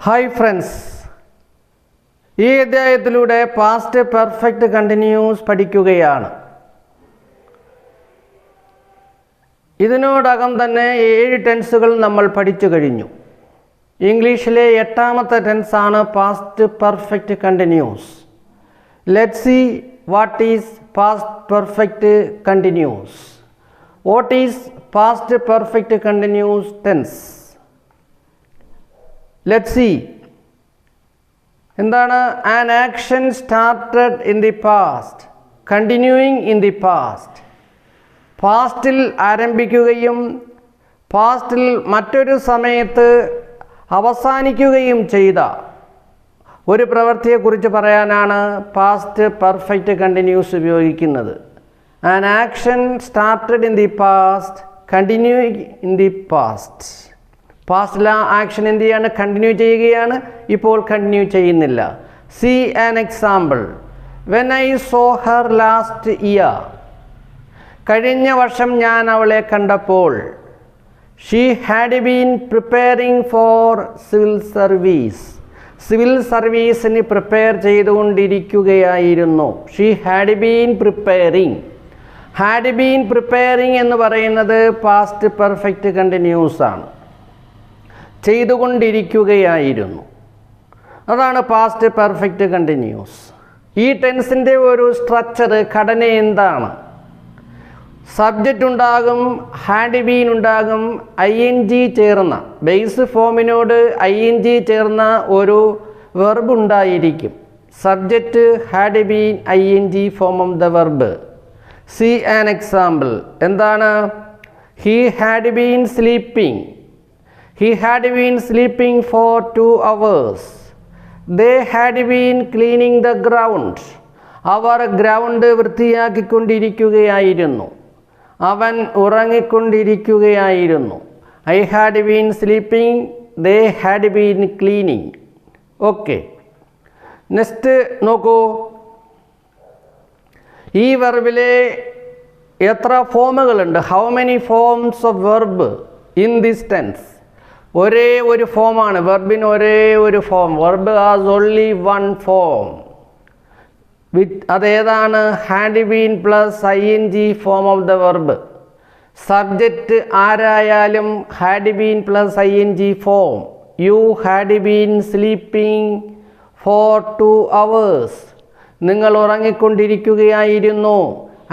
Hi friends, ഈ അധ്യായത്തിലൂടെ past perfect continuous പഠിക്കുകയാണ്. ഇതിനോടകം തന്നെ 7 ടെൻസുകൾ നമ്മൾ പഠിച്ചു കഴിഞ്ഞു. ഇംഗ്ലീഷിലെ 8ാമത്തെ ടെൻസാണ് past perfect continuous. Let's see what is past perfect continuous. What is past perfect continuous tense? Let's see. എന്താണ്? An action started in the past, continuing in the past. പാസ്റ്റിൽ ആരംഭിക്കുകയും പാസ്റ്റിൽ മറ്റൊരു സമയത്ത് അവസാനിക്കുകയും ചെയ്ത ഒരു പ്രവൃത്തിയെക്കുറിച്ച് പറയാനാണ് പാസ്റ്റ് പെർഫെക്റ്റ് കണ്ടിന്യൂസ് ഉപയോഗിക്കുന്നത്. An action started in the past, continuing in the past. പാസ്റ്റിലെ ആക്ഷൻ എന്ത് ചെയ്യാണ്? കണ്ടിന്യൂ ചെയ്യുകയാണ്, ഇപ്പോൾ കണ്ടിന്യൂ ചെയ്യുന്നില്ല. See an example. When I saw her last year, കഴിഞ്ഞ വർഷം ഞാൻ അവളെ കണ്ടപ്പോൾ. She had been preparing for civil service, civil സർവീസിന് പ്രിപ്പയർ ചെയ്തുകൊണ്ടിരിക്കുകയായിരുന്നു. She had been preparing. Had been preparing എന്ന് പറയുന്നത് പാസ്റ്റ് പെർഫെക്റ്റ് കണ്ടിന്യൂസ് ആണ്. ചെയ്തുകൊണ്ടിരിക്കുകയായിരുന്നു, അതാണ് പാസ്റ്റ് പെർഫെക്റ്റ് കണ്ടിന്യൂസ്. ഈ ടെൻസിൻ്റെ ഒരു സ്ട്രക്ചർ, ഘടന എന്താണ്? സബ്ജക്റ്റ് ഉണ്ടാകും, ഹാഡ് ബീൻ ഉണ്ടാകും, ING ചേർന്ന ബേസ് ഫോമിനോട് ING ചേർന്ന ഒരു വെർബ് ഉണ്ടായിരിക്കും. Subject, had been, ING form of the verb. See an example. എന്താണ്? He had been sleeping. He had been sleeping for 2 hours. They had been cleaning the ground. അവർ ground വൃത്തിയാക്കിക്കൊണ്ടിരിക്കുകയായിരുന്നു. അവൻ ഉറങ്ങിക്കൊണ്ടിരിക്കുകയായിരുന്നു. I had been sleeping. They had been cleaning. Okay, next നോക്കൂ. ഈ വെർബിലെ എത്ര ഫോമുകളുണ്ട്? How many forms of verb in this tense? ഒരേ ഒരു ഫോമാണ് വെർബിന്, ഒരേ ഒരു form. Verb has only one form. അതേതാണ്? Had been plus ING form of the verb. Subject ആരായാലും had been plus ING form. You had been sleeping for 2 hours. നിങ്ങൾ ഉറങ്ങിക്കൊണ്ടിരിക്കുകയായിരുന്നു.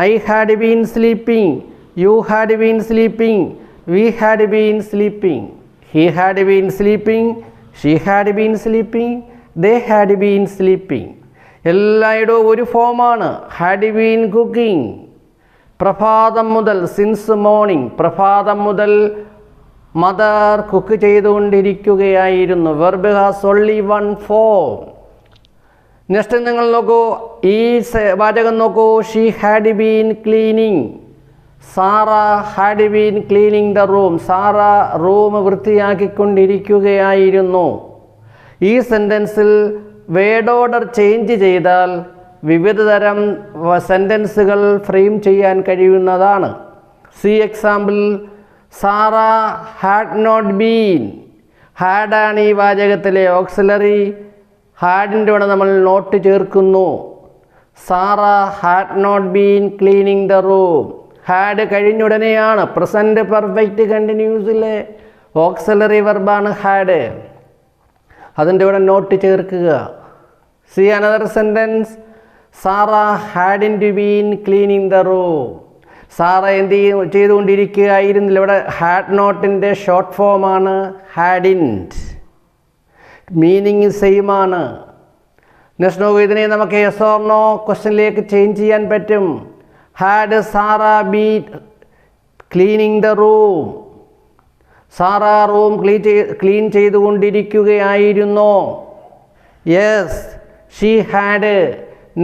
I had been sleeping. U had been sleeping. V had been sleeping. He had been sleeping. She had been sleeping. They had been sleeping. എല്ലായിടവും ഒരു ഫോമാണ്. Had been cooking. പ്രഭാതം മുതൽ, since morning, പ്രഭാതം മുതൽ mother cook ചെയ്തുകൊണ്ടിരിക്കുകയായിരുന്നു. Verb has only one form. Next നിങ്ങൾ നോക്കൂ, ഈ വാചകം നോക്കൂ. She had been cleaning. Sarah had been cleaning the room. Sara room വൃത്തിയാക്കിക്കൊണ്ടിരിക്കുകയായിരുന്നു. ഈ സെൻറ്റൻസിൽ വേർഡ് ഓർഡർ ചേഞ്ച് ചെയ്താൽ വിവിധ തരം സെൻറ്റൻസുകൾ ഫ്രെയിം ചെയ്യാൻ കഴിയുന്നതാണ്. See example. Sara had not been. ഹാഡാണ് ഈ വാചകത്തിലെ ഓക്സിലറി. ഹാഡിൻ്റെ കൂടെ നമ്മൾ നോട്ട് ചേർക്കുന്നു. Sara had not been cleaning the room. Had കഴിഞ്ഞുടനെയാണ്. പ്രസൻറ്റ് പെർഫെക്റ്റ് കണ്ടിന്യൂസിലെ ഓക്സിലറി വെർബാണ് ഹാഡ്. അതിൻ്റെ കൂടെ നോട്ട് ചേർക്കുക. See another sentence. Sara hadn't been cleaning the room. Sara എന്ത് ചെയ്തുകൊണ്ടിരിക്കുകയായിരുന്നില്ല. ഇവിടെ ഹാഡ് നോട്ടിൻ്റെ ഷോർട്ട് ഫോമാണ് ഹാഡിൻറ്റ്. മീനിങ് സെയിം ആണ്. നെക്സ്റ്റ് നോക്കൂ, ഇതിനെ നമുക്ക് യെസ് ഓർ നോ ക്വസ്റ്റ്യനിലേക്ക് ചേഞ്ച് ചെയ്യാൻ പറ്റും. Had Sara been cleaning the room. Sara room clean ചെയ്തുകൊണ്ടിരിക്കുകയായിരുന്നു. Yes, she had.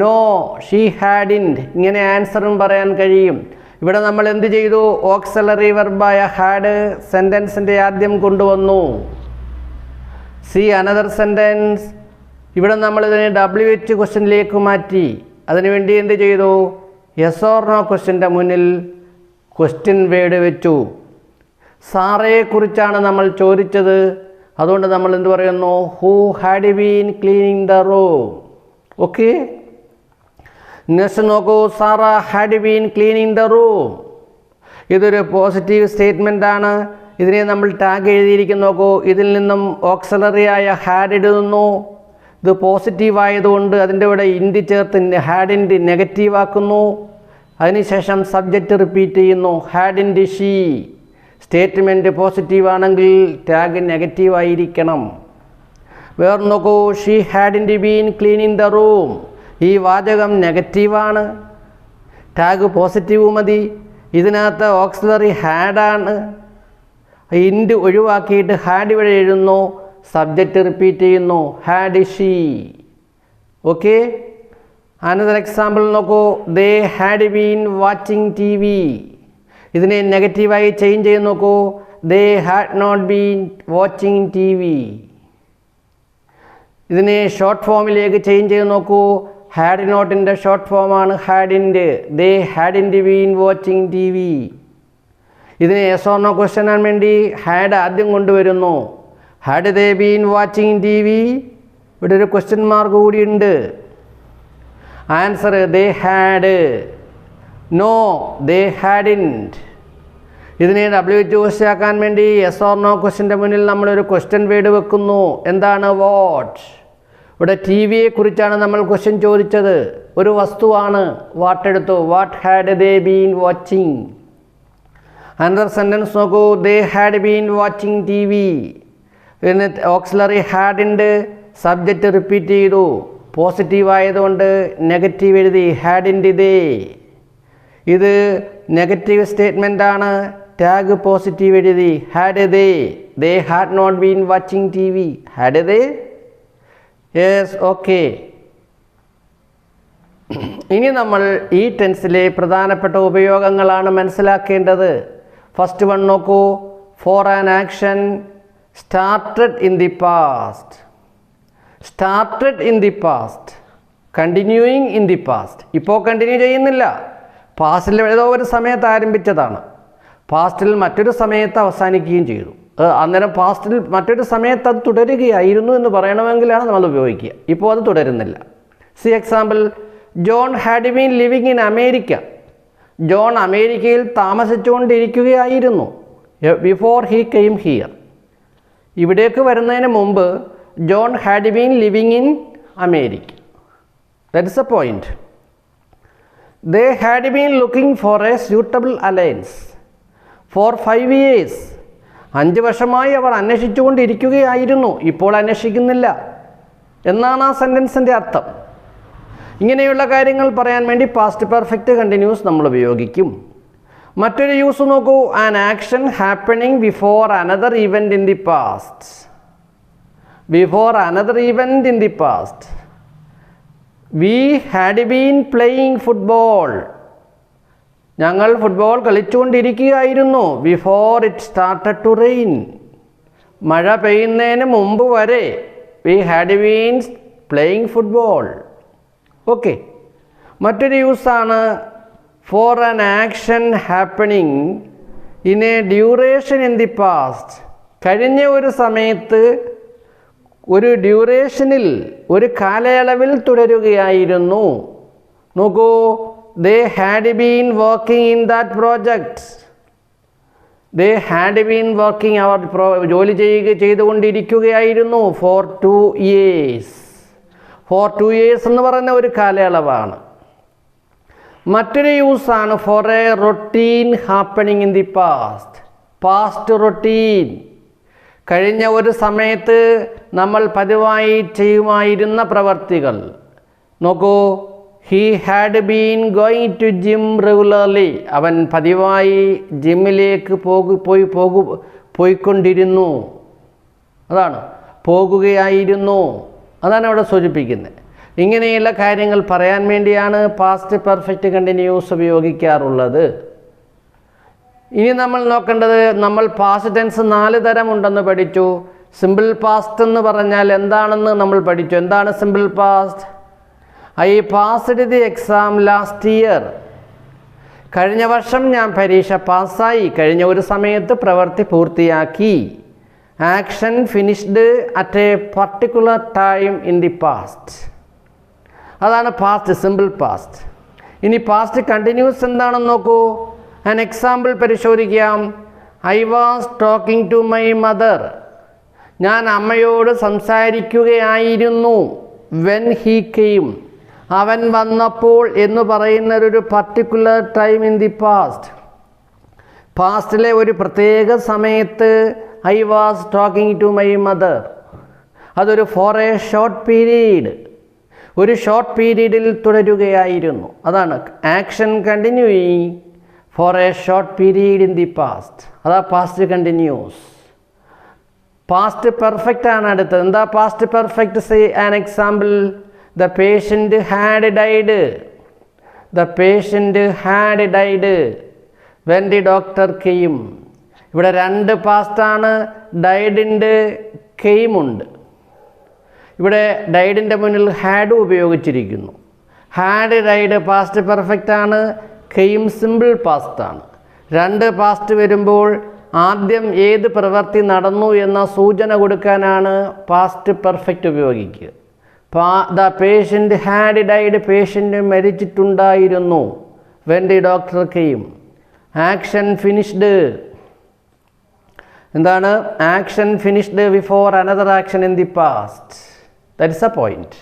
No, she hadn't. ഇങ്ങനെ ആൻസറും പറയാൻ കഴിയും. ഇവിടെ നമ്മൾ എന്ത് ചെയ്തു? ഓക്സിലറി വെർബായ ഹാഡ് സെൻറ്റൻസിൻ്റെ ആദ്യം കൊണ്ടുവന്നു. C another sentence. ഇവിടെ നമ്മൾ ഇതിനെ WH ക്വസ്റ്റ്യനിലേക്ക് മാറ്റി. അതിനുവേണ്ടി എന്ത് ചെയ്തു? യെസ് ഓർ നോ ക്വസ്റ്റ്യൻ്റെ മുന്നിൽ ക്വസ്റ്റ്യൻ വേർഡ് വെച്ചു. സാറയെക്കുറിച്ചാണ് നമ്മൾ ചോദിച്ചത്. അതുകൊണ്ട് നമ്മൾ എന്ത് പറയുന്നു? Who had been cleaning the room. Okay, next നോക്കൂ. Sara had been cleaning the room. ഇതൊരു പോസിറ്റീവ് സ്റ്റേറ്റ്മെൻ്റ് ആണ്. ഇതിനെ നമ്മൾ ടാഗ് എഴുതിയിരിക്കുന്നു. നോക്കൂ, ഇതിൽ നിന്നും ഓക്സിലറി ആയ ഹാഡ് ഇടുന്നു. ഇത് പോസിറ്റീവ് ആയതുകൊണ്ട് അതിൻ്റെ കൂടെ ഇൻഡ് ചേർത്ത് ഹാഡിൻ്റെ നെഗറ്റീവ് ആക്കുന്നു. അതിനുശേഷം സബ്ജക്റ്റ് റിപ്പീറ്റ് ചെയ്യുന്നു. Hadn't she. സ്റ്റേറ്റ്മെൻറ്റ് പോസിറ്റീവ് ആണെങ്കിൽ ടാഗ് നെഗറ്റീവ് ആയിരിക്കണം. വേറെ നോക്കൂ. She hadn't been cleaning the room. ഈ വാചകം നെഗറ്റീവാണ്. ടാഗ് പോസിറ്റീവ് മതി. ഇതിനകത്ത് ഓക്സിലറി ഹാഡാണ്. ഇൻഡ് ഒഴിവാക്കിയിട്ട് ഹാഡ് ഇവിടെ എഴുതുന്നു. സബ്ജക്റ്റ് റിപ്പീറ്റ് ചെയ്യുന്നു. Had she. Okay, another example നോക്കൂ. They had been watching TV. ഇതിനെ നെഗറ്റീവായി ചേഞ്ച് ചെയ്ത് നോക്കൂ. They had not been watching TV. ഇതിനെ ഷോർട്ട് ഫോമിലേക്ക് ചേഞ്ച് ചെയ്ത് നോക്കൂ. ഹാഡ് നോട്ടിൻ്റെ ഷോർട്ട് ഫോമാണ് hadn't. They hadn't been watching TV. ഇതിനെ യെസ് ഓർ നോ ക്വസ്റ്റ്യൻ ആൻ വേണ്ടി ഹാഡ് ആദ്യം കൊണ്ടുവരുന്നു. Had they been watching TV. ഇവിടെ ഒരു ക്വസ്റ്റ്യൻ മാർക്ക് കൂടിയുണ്ട്. Answer they had. No, they hadn't. ഇതിനെ WH ആക്കാൻ വേണ്ടി യെസ് ഓർ നോ ക്വസ്റ്റ്യൻ്റെ മുന്നിൽ നമ്മളൊരു ക്വസ്റ്റ്യൻ വേർഡ് വെക്കുന്നു. എന്താണ്? വാട്ട്. ഇവിടെ ടി വിയെ കുറിച്ചാണ് നമ്മൾ ക്വസ്റ്റ്യൻ ചോദിച്ചത്. ഒരു വസ്തുവാണ്. വാട്ട് എടുത്തു. What had they been watching. Another sentence നോക്കൂ. They had been watching TV. പിന്നെ ഓക്സിലറി ഹാഡിൻ്റെ സബ്ജക്റ്റ് റിപ്പീറ്റ് ചെയ്തു. പോസിറ്റീവ് ആയതുകൊണ്ട് നെഗറ്റീവ് എഴുതി. Hadn't they. ഇത് നെഗറ്റീവ് സ്റ്റേറ്റ്മെൻ്റ് ആണ്. ടാഗ് പോസിറ്റീവ് എഴുതി. Had they. They had not been watching TV. Had they. Yes, okay. ഇനി നമ്മൾ ഈ ടെൻസിലെ പ്രധാനപ്പെട്ട ഉപയോഗങ്ങളാണ് മനസ്സിലാക്കേണ്ടത്. ഫസ്റ്റ് വൺ നോക്കൂ. For an action started in the past. Started in the past. Continuing in the past. ഇപ്പോൾ കണ്ടിന്യൂ ചെയ്യുന്നില്ല. പാസ്റ്റിൽ ഏതോ ഒരു സമയത്ത് ആരംഭിച്ചതാണ്. പാസ്റ്റിൽ മറ്റൊരു സമയത്ത് അവസാനിക്കുകയും ചെയ്തു. അന്നേരം പാസ്റ്റിൽ മറ്റൊരു സമയത്ത് അത് തുടരുകയായിരുന്നു എന്ന് പറയണമെങ്കിലാണ് നമ്മൾ ഉപയോഗിക്കുക. ഇപ്പോൾ അത് തുടരുന്നില്ല. See example. John had been living in America. John അമേരിക്കയിൽ താമസിച്ചുകൊണ്ടിരിക്കുകയായിരുന്നു. Before he came here. ഇവിടേക്ക് വരുന്നതിന് മുമ്പ് John had been living in America. That is a point. They had been looking for a suitable alliance for 5 years. 5 വർഷമായി അവർ അന്വേഷിച്ചുകൊണ്ടിരിക്കുകയായിരുന്നു. ഇപ്പോൾ അന്വേഷിക്കുന്നില്ല എന്നാണ് ആ സെൻറ്റൻസിൻ്റെ അർത്ഥം. ഇങ്ങനെയുള്ള കാര്യങ്ങൾ പറയാൻ വേണ്ടി പാസ്റ്റ് പെർഫെക്റ്റ് കണ്ടിന്യൂസ് നമ്മൾ ഉപയോഗിക്കും. മറ്റൊരു യൂസ് നോക്കൂ. An action happening before another event in the past. Before another event in the past. We had been playing football. ഞങ്ങൾ ഫുട്ബോൾ കളിച്ചുകൊണ്ടിരിക്കുകയായിരുന്നു. Before it started to rain. മഴ പെയ്യുന്നതിന് മുമ്പ് വരെ we had been playing football. Okay, മറ്റൊരു യൂസാണ് for an action happening in a duration in the past. കഴിഞ്ഞ ഒരു സമയത്ത് ഒരു ഡ്യൂറേഷനിൽ ഒരു കാലയളവിൽ തുടരുകയായിരുന്നു. നോക്കൂ. They had been working in that project. They had been working. അവർ ജോലി ചെയ്തുകൊണ്ടിരിക്കുകയായിരുന്നു. For 2 years. ഫോർ 2 years എന്ന് പറയുന്ന ഒരു കാലയളവാണ്. മറ്റൊരു യൂസാണ് for a routine happening in the past. Past routine. കഴിഞ്ഞ ഒരു സമയത്ത് നമ്മൾ പതിവായി ചെയ്യുമായിരുന്ന പ്രവർത്തികൾ. നോക്കൂ. He had been going to gym regularly. അവൻ പതിവായി ജിമ്മിലേക്ക് പോയിക്കൊണ്ടിരുന്നു. അതാണ് പോകുകയായിരുന്നു. അതാണ് അവിടെ സൂചിപ്പിക്കുന്നത്. ഇങ്ങനെയുള്ള കാര്യങ്ങൾ പറയാൻ വേണ്ടിയാണ് പാസ്റ്റ് പെർഫെക്റ്റ് കണ്ടിന്യൂസ് ഉപയോഗിക്കാറുള്ളത്. ഇനി നമ്മൾ നോക്കേണ്ടത്, നമ്മൾ പാസ്റ്റ് ടെൻസ് 4 തരം ഉണ്ടെന്ന് പഠിച്ചു. സിമ്പിൾ പാസ്റ്റ് എന്ന് പറഞ്ഞാൽ എന്താണെന്ന് നമ്മൾ പഠിച്ചു. എന്താണ് simple past? I passed the exam last year. കഴിഞ്ഞ വർഷം ഞാൻ പരീക്ഷ പാസ്സായി. കഴിഞ്ഞ ഒരു സമയത്ത് പ്രവൃത്തി പൂർത്തിയാക്കി. Action finished at a particular time in the past. അതാണ് പാസ്റ്റ്, സിമ്പിൾ പാസ്റ്റ്. ഇനി പാസ്റ്റ് കണ്ടിന്യൂസ് എന്താണെന്ന് നോക്കൂ. ആൻ എക്സാമ്പിൾ പരിശോധിക്കാം. I was talking to my mother. ഞാൻ അമ്മയോട് സംസാരിക്കുകയായിരുന്നു. വെൻ ഹീ കെയിം, അവൻ വന്നപ്പോൾ എന്ന് പറയുന്നൊരു particular time in the past. പാസ്റ്റിലെ ഒരു പ്രത്യേക സമയത്ത് I was talking to my mother. അതൊരു ഫോർ എ ഷോർട്ട് പീരീഡ്, ഒരു ഷോർട്ട് പീരീഡിൽ തുടരുകയായിരുന്നു. അതാണ് action continuing for a short period in the past. അതാ പാസ്റ്റ് കണ്ടിന്യൂസ്. പാസ്റ്റ് പെർഫെക്റ്റ് ആണ് അടുത്തത്. എന്താ past perfect? Say an example. The patient had died. The patient had died when the doctor came. ഇവിടെ രണ്ട് പാസ്റ്റാണ്. ഡൈഡിൻ്റെ കെയിമുണ്ട്. ഇവിടെ ഡൈഡിൻ്റെ മുന്നിൽ ഹാഡ് ഉപയോഗിച്ചിരിക്കുന്നു. ഹാഡ് ഡൈഡ് പാസ്റ്റ് പെർഫെക്റ്റ് ആണ്. കെയിം സിമ്പിൾ പാസ്റ്റാണ്. രണ്ട് പാസ്റ്റ് വരുമ്പോൾ ആദ്യം ഏത് പ്രവൃത്തി നടന്നു എന്ന സൂചന കൊടുക്കാനാണ് പാസ്റ്റ് പെർഫെക്റ്റ് ഉപയോഗിക്കുക. The patient had died, patient മരിച്ചിട്ടുണ്ടായിരുന്നു. When the doctor came. Action finished. എന്താണ്? Action finished before another action in the past. That is a point.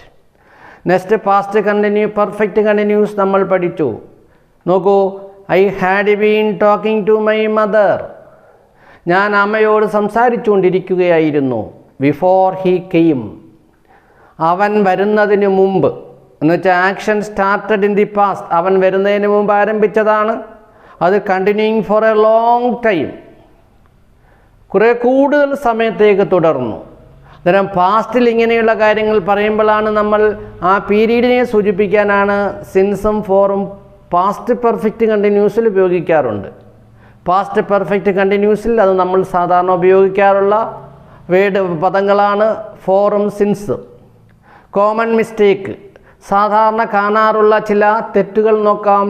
Next past continue, perfect continuous നമ്മൾ പഠിച്ചു. നോക്കൂ. I had been talking to my mother. ഞാൻ അമ്മയോട് സംസാരിച്ചുകൊണ്ടിരിക്കുകയായിരുന്നു. Before he came, അവൻ വരുന്നതിന് മുമ്പ്. എന്ന് വെച്ചാൽ action started in the past. അവൻ വരുന്നതിന് മുമ്പ് ആരംഭിച്ചതാണ്. അത് continuing for a long time, കുറേ കൂടുതൽ സമയത്തേക്ക് തുടർന്നു. അന്നേരം പാസ്റ്റിൽ ഇങ്ങനെയുള്ള കാര്യങ്ങൾ പറയുമ്പോഴാണ് നമ്മൾ ആ പീരീഡിനെ സൂചിപ്പിക്കാനാണ് സിൻസും ഫോറും പാസ്റ്റ് പെർഫെക്റ്റ് കണ്ടിന്യൂസിൽ ഉപയോഗിക്കാറുണ്ട്. പാസ്റ്റ് പെർഫെക്റ്റ് കണ്ടിന്യൂസിൽ അത് നമ്മൾ സാധാരണ ഉപയോഗിക്കാറുള്ള പദങ്ങളാണ് ഫോറും സിൻസും. കോമൺ മിസ്റ്റേക്ക്, സാധാരണ കാണാറുള്ള ചില തെറ്റുകൾ നോക്കാം.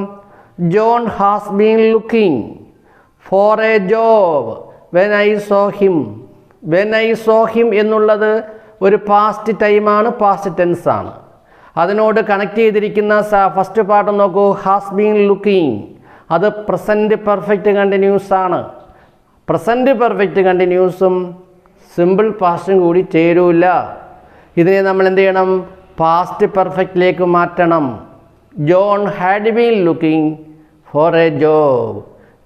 John has been looking for a job when I saw him. When I saw him എന്നുള്ളത് ഒരു പാസ്റ്റ് ടൈമാണ്, പാസ്റ്റ് ടെൻസ് ആണ്. അതിനോട് കണക്ട് ചെയ്തിരിക്കുന്ന ഫസ്റ്റ് പാർട്ട് നോക്കൂ. ഹാസ് ബീൻ ലുക്കിംഗ്, അത് പ്രസൻറ്റ് പെർഫെക്റ്റ് കണ്ടിന്യൂസ് ആണ്. പ്രസൻറ്റ് പെർഫെക്റ്റ് കണ്ടിന്യൂസും സിമ്പിൾ പാസ്റ്റും കൂടി ചേരൂല. ഇതിനെ നമ്മൾ എന്ത് ചെയ്യണം? പാസ്റ്റ് പെർഫെക്റ്റിലേക്ക് മാറ്റണം. John had been looking for a job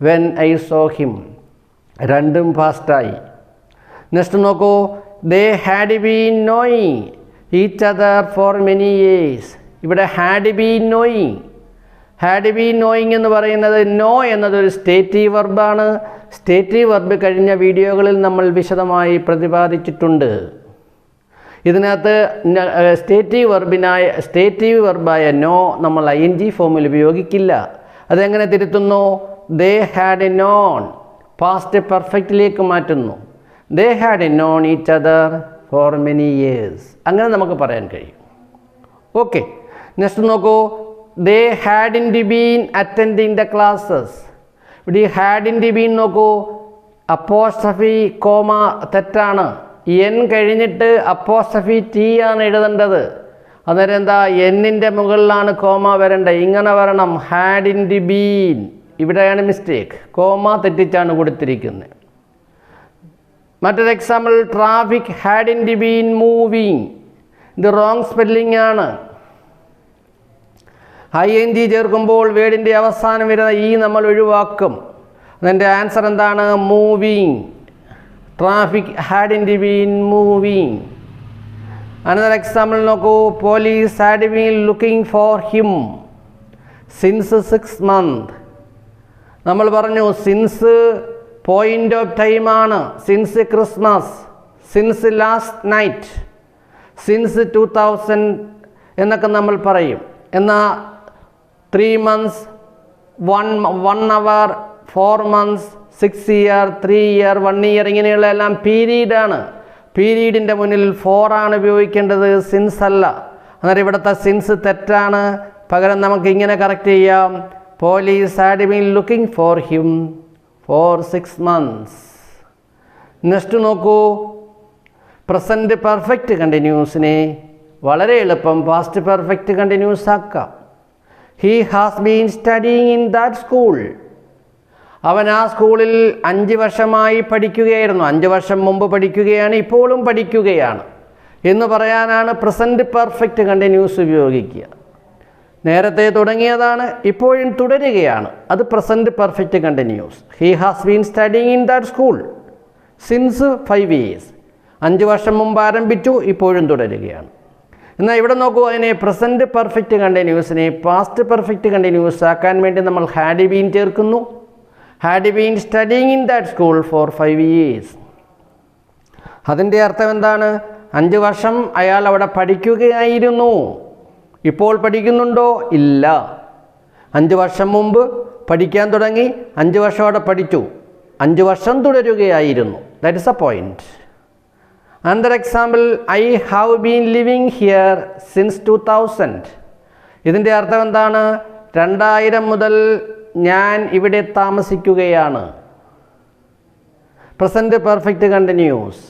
when I saw him. രണ്ടും പാസ്റ്റായി. നെക്സ്റ്റ് നോക്കൂ. They had been knowing each other for many years. ഇവിടെ had been knowing. Had been knowing എന്ന് പറയുന്നത് നോ എന്നതൊരു സ്റ്റേറ്റീവ് വെർബാണ്. സ്റ്റേറ്റീവ് വെർബ് കഴിഞ്ഞ വീഡിയോകളിൽ നമ്മൾ വിശദമായി പ്രതിപാദിച്ചിട്ടുണ്ട്. ഇതിനകത്ത് സ്റ്റേറ്റീവ് വെർബായ നോ നമ്മൾ ING ഫോമിൽ ഉപയോഗിക്കില്ല. അതെങ്ങനെ തിരുത്തുന്നു? ദേ ഹാഡ് നോൺ, പാസ്റ്റ് പെർഫെക്റ്റിലേക്ക് മാറ്റുന്നു. They had known each other for many years. അങ്ങനെ നമുക്ക് പറയാൻ കഴിയും. ഓക്കെ. നെക്സ്റ്റ് നോക്കൂ. They hadn't been attending the classes. ഇവിടെ ഈ ഹാഡിൻറ്റ് ബീൻ നോക്കൂ. അപ്പോസ്ട്രഫി കോമ തെറ്റാണ്. എൻ കഴിഞ്ഞിട്ട് അപ്പോസ്ട്രഫി ടി ആണ് എഴുതേണ്ടത്. അന്നേരം എന്താ? എന്നിൻ്റെ മുകളിലാണ് കോമ വരേണ്ടത്. ഇങ്ങനെ വരണം. ഹാഡിൻറ്റ് ബീൻ. ഇവിടെയാണ് മിസ്റ്റേക്ക്. കോമ തെറ്റിച്ചാണ് കൊടുത്തിരിക്കുന്നത്. മറ്റൊരു example. Traffic hadn't been moving. ഇത് റോങ് സ്പെല്ലിംഗ് ആണ്. ING ചേർക്കുമ്പോൾ വേർഡിൻ്റെ അവസാനം വരുന്ന ഈ നമ്മൾ ഒഴിവാക്കും. അതിൻ്റെ ആൻസർ എന്താണ്? Moving. Traffic hadn't been moving. Another example നോക്കൂ. Police had been looking for him since 6 months. നമ്മൾ പറഞ്ഞു സിൻസ് പോയിൻ്റ് ഓഫ് ടൈമാണ്. Since Christmas, since last night, since 2000 എന്നൊക്കെ നമ്മൾ പറയും. എന്നാൽ 3 months, 1 hour, 4 months, 6 years, 3 years, 1 year ഇങ്ങനെയുള്ള എല്ലാം പീരീഡാണ്. പീരീഡിൻ്റെ മുന്നിൽ 4 ആണ് ഉപയോഗിക്കേണ്ടത്, സിൻസ് അല്ല. അന്നേരം ഇവിടുത്തെ സിൻസ് തെറ്റാണ്. പകരം നമുക്ക് ഇങ്ങനെ കറക്റ്റ് ചെയ്യാം. Police had been looking for him for 6 months. Next നോക്കൂ, പ്രസൻറ്റ് പെർഫെക്റ്റ് കണ്ടിന്യൂസിനെ വളരെ എളുപ്പം പാസ്റ്റ് പെർഫെക്റ്റ് കണ്ടിന്യൂസ് ആക്കാം. He has been studying in that school. അവൻ ആ സ്കൂളിൽ 5 വർഷമായി പഠിക്കുകയായിരുന്നു. 5 വർഷം മുമ്പ് പഠിക്കുകയാണ്, ഇപ്പോഴും പഠിക്കുകയാണ് എന്ന് പറയാനാണ് പ്രസൻറ്റ് പെർഫെക്റ്റ് കണ്ടിന്യൂസ് ഉപയോഗിക്കുക. നേരത്തെ തുടങ്ങിയതാണ്, ഇപ്പോഴും തുടരുകയാണ്, അത് present perfect continuous. He has been studying in that school since 5 years. 5 വർഷം മുമ്പ് ആരംഭിച്ചു, ഇപ്പോഴും തുടരുകയാണ്. എന്നാൽ ഇവിടെ നോക്കൂ, അതിനെ പ്രസൻറ്റ് പെർഫെക്റ്റ് കണ്ടിന്യൂസിനെ പാസ്റ്റ് പെർഫെക്റ്റ് കണ്ടിന്യൂസ് ആക്കാൻ വേണ്ടി നമ്മൾ ഹാഡ് ബീൻ ചേർക്കുന്നു. Had been studying in that school for 5 years. അതിൻ്റെ അർത്ഥം എന്താണ്? 5 വർഷം അയാൾ അവിടെ പഠിക്കുകയായിരുന്നു. ഇപ്പോൾ പഠിക്കുന്നുണ്ടോ? ഇല്ല. 5 വർഷം മുമ്പ് പഠിക്കാൻ തുടങ്ങി, 5 വർഷം അവിടെ പഠിച്ചു, 5 വർഷം തുടരുകയായിരുന്നു. That is a point. Another example, I have been living here since 2000. ഇതിൻ്റെ അർത്ഥം എന്താണ്? 2000 മുതൽ ഞാൻ ഇവിടെ താമസിക്കുകയാണ്. Present perfect continuous.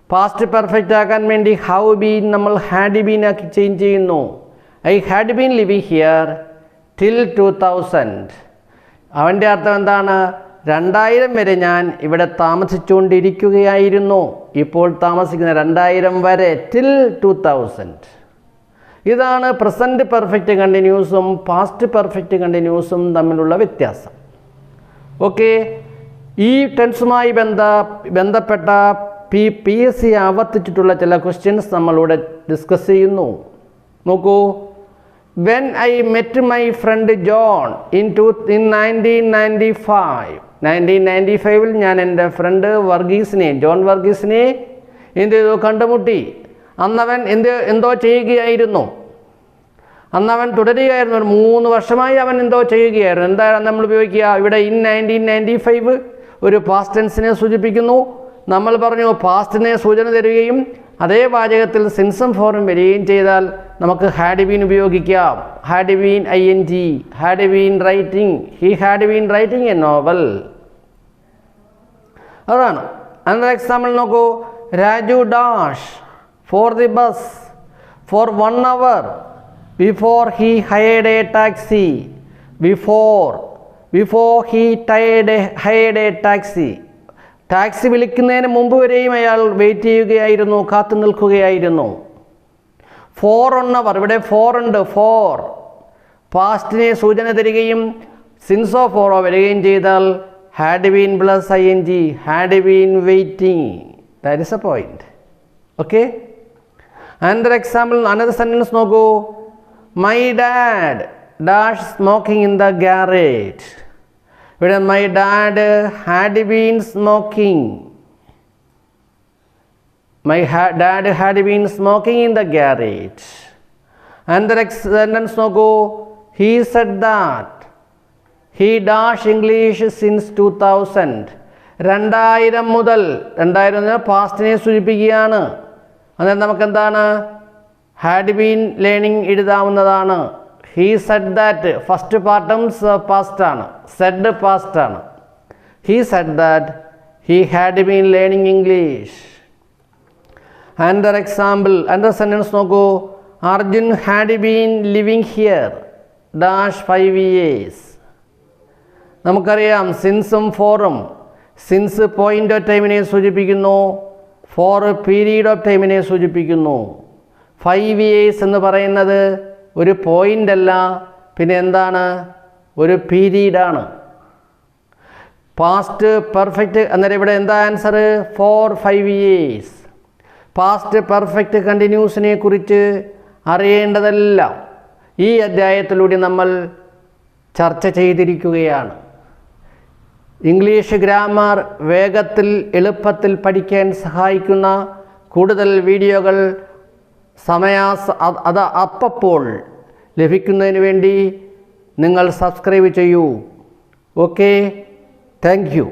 Past perfect ആക്കാൻ വേണ്ടി ഹാവ് ബീൻ നമ്മൾ ഹാഡ് ബീൻ ആക്കി ചേഞ്ച് ചെയ്യുന്നു. I had been living here till 2000. അവൻ്റെ അർത്ഥം എന്താണ്? 2000 വരെ ഞാൻ ഇവിടെ താമസിച്ചുകൊണ്ടിരിക്കുകയായിരുന്നു. ഇപ്പോൾ താമസിക്കുന്ന 2000 വരെ, ടിൽ 2000. ഇതാണ് പ്രസൻറ്റ് പെർഫെക്റ്റ് കണ്ടിന്യൂസും പാസ്റ്റ് പെർഫെക്റ്റ് കണ്ടിന്യൂസും തമ്മിലുള്ള വ്യത്യാസം. ഓക്കെ, ഈ ടെൻസുമായി ബന്ധപ്പെട്ട PSC ആവർത്തിച്ചിട്ടുള്ള ചില ക്വസ്റ്റ്യൻസ് നമ്മളിവിടെ ഡിസ്കസ് ചെയ്യുന്നു. നോക്കൂ, when I met my friend John in 1995 ഞാൻ എൻ്റെ ഫ്രണ്ട് ജോൺ വർഗീസിനെ എന്ത് ചെയ്തു? കണ്ടുമുട്ടി. അന്നവൻ എന്തോ ചെയ്യുകയായിരുന്നു. അന്നവൻ തുടരുകയായിരുന്നു. ഒരു 3 വർഷമായി അവൻ എന്തോ ചെയ്യുകയായിരുന്നു. എന്താണ് നമ്മൾ ഉപയോഗിക്കുക? ഇവിടെ ഇൻ 1995 ഒരു പാസ്റ്റ് ടെൻസിനെ സൂചിപ്പിക്കുന്നു. നമ്മൾ പറഞ്ഞു പാസ്റ്റിനെ സൂചന തരികയും അതേ വാചകത്തിൽ സിൻസും ഫോറും വരികയും ചെയ്താൽ നമുക്ക് ഹാഡ് ബീൻ ഉപയോഗിക്കാം. Had been ing, had been writing, he had been writing a novel. അതാണ്. അനദർ എക്സാമ്പിൾ നോക്കൂ, Raju dash for the bus for 1 hour before he hired a taxi. Before he hired a taxi. Taxi വിളിക്കുന്നതിന് മുമ്പ് വരെയും അയാൾ wait ചെയ്യുകയായിരുന്നു, കാത്തു നിൽക്കുകയായിരുന്നു. 4 hour, ഇവിടെ 4 ഉണ്ട്. 4 പാസ്റ്റിനെ സൂചന തരികയും സിൻസോ ഫോറോ വരികയും ചെയ്താൽ had been plus ing, had been waiting. That is a point. Okay, another example, another sentence നോക്കൂ, my dad dash smoking in the garage. ഇവിടെ my dad had been smoking. My dad had been smoking in the garage. And the next sentence നോക്കൂ, he said that he dash English since 2000. 2000 മുതൽ, 2000 പാസ്റ്റിനെ സൂചിപ്പിക്കുകയാണ്. അതായത് നമുക്ക് എന്താണ്? Had been learning എഴുതാവുന്നതാണ്. He said that first പാർട്ടും past ആണ്, Z past ആണ്. He said that he had been learning English. Another example, another sentence നോക്കൂ, Arjun had been living here dash 5 years. നമുക്കറിയാം സിൻസും ഫോറും. സിൻസ് പോയിൻ്റ് ഓഫ് ടൈമിനെ സൂചിപ്പിക്കുന്നു, four period of ടൈമിനെ സൂചിപ്പിക്കുന്നു. 5 years എന്ന് പറയുന്നത് ഒരു പോയിൻ്റ് അല്ല, പിന്നെ എന്താണ്? ഒരു പീരീഡാണ്. പാസ്റ്റ് പെർഫെക്റ്റ് അന്നേരം ഇവിടെ എന്താ ആൻസർ? 5 years. പാസ്റ്റ് പെർഫെക്റ്റ് കണ്ടിന്യൂസിനെ കുറിച്ച് അറിയേണ്ടതെല്ലാം ഈ അധ്യായത്തിലൂടെ നമ്മൾ ചർച്ച ചെയ്തിരിക്കുകയാണ്. ഇംഗ്ലീഷ് ഗ്രാമർ വേഗത്തിൽ എളുപ്പത്തിൽ പഠിക്കാൻ സഹായിക്കുന്ന കൂടുതൽ വീഡിയോകൾ അപ്പോൾ ലഭിക്കുന്നതിന് വേണ്ടി നിങ്ങൾ സബ്സ്ക്രൈബ് ചെയ്യൂ. Okay, thank you.